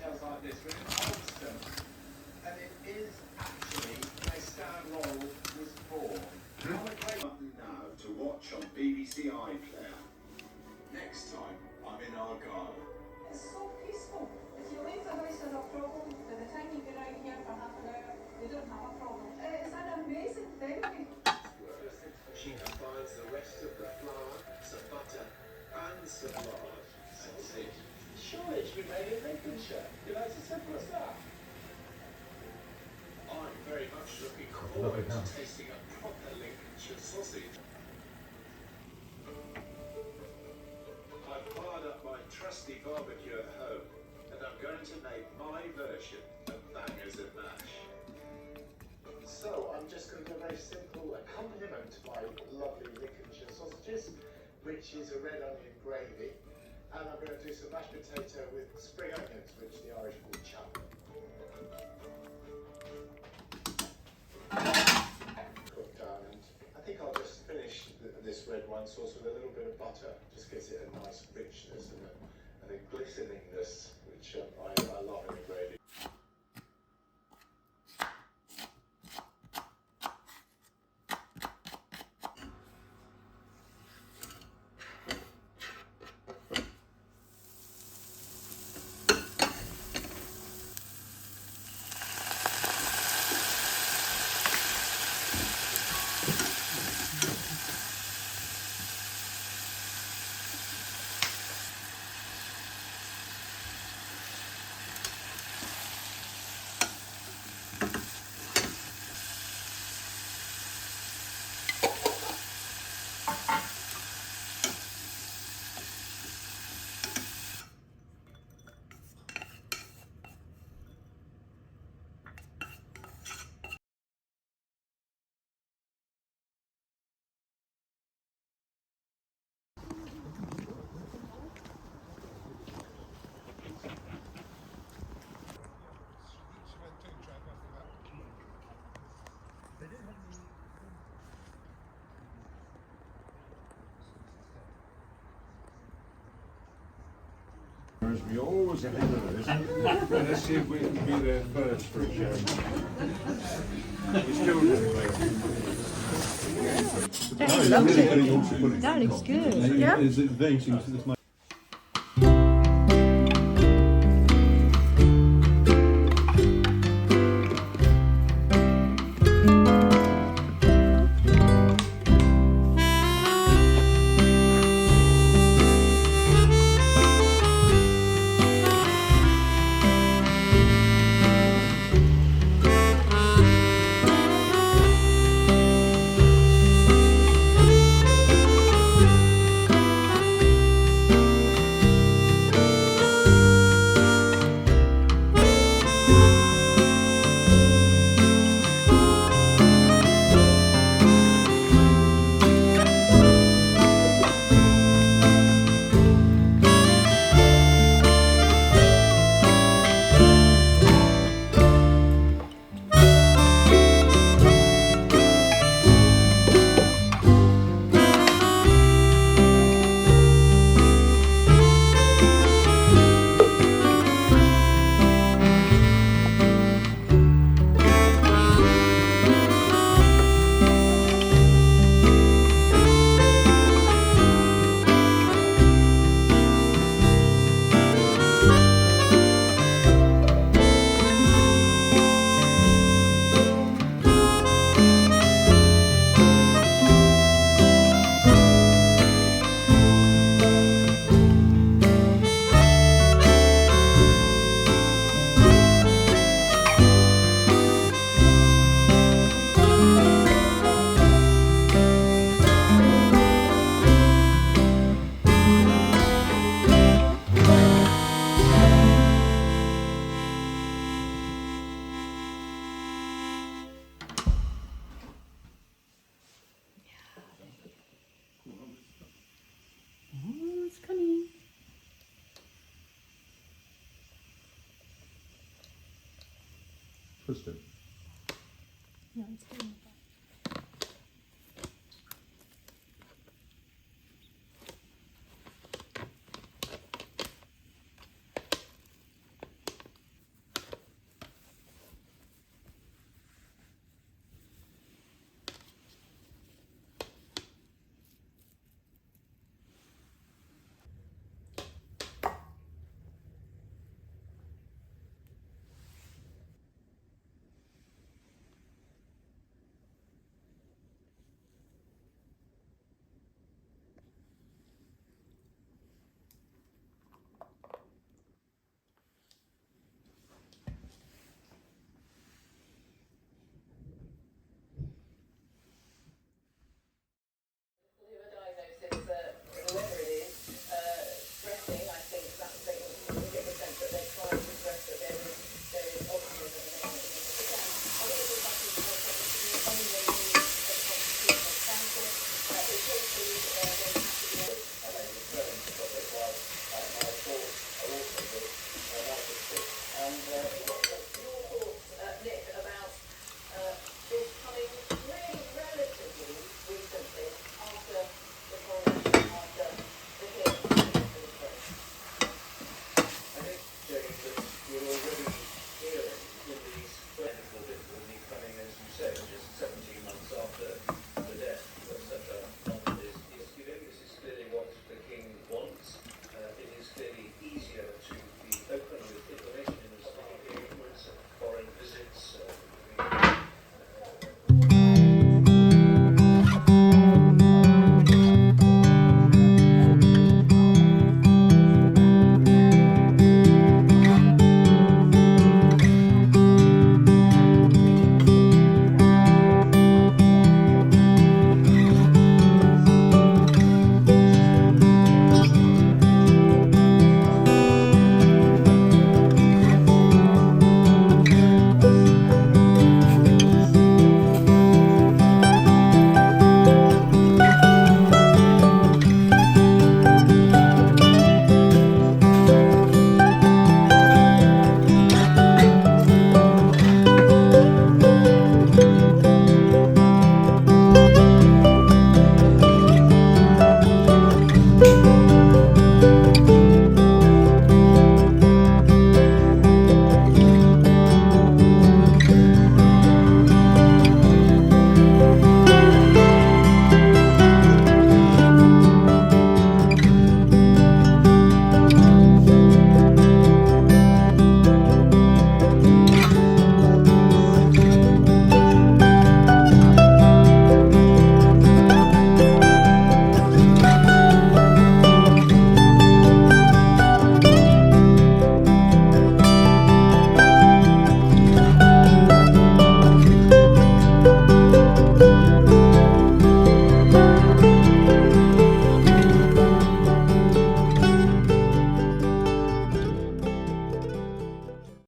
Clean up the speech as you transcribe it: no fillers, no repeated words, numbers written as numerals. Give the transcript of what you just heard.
details like this with an Ulster, and it is actually where Stan Laurel was born. On a great button now to watch on BBC iPlayer. Next time I'm in Argyll. It's so peaceful. If you leave the house with a problem, by the time you get out here for half an hour, you don't have a problem. It's an amazing therapy. She combines the rest of the flour, some butter, and some lard. That's it. Surely it should be made in Lincolnshire. You know, it's as simple as that. I'm very much looking forward to tasting a proper Lincolnshire sausage. I've fired up my trusty barbecue at home, and I'm going to make my version of bangers and mash. So I'm just going to do a very simple accompaniment to my lovely Lincolnshire sausages, which is a red onion gravy, and I'm going to do some mashed potato with spring onions, which the Irish call chub. Cooked down, and I think I'll just finish this red wine sauce with a little bit of butter. Just gives it a nice richness and a glisteningness, which I love in a gravy. We always ahead of us. Let's see if we can be there first for a change. We're still doing That's lovely. That looks good. Yeah. Is it venting to this? Twist it. No, it's good.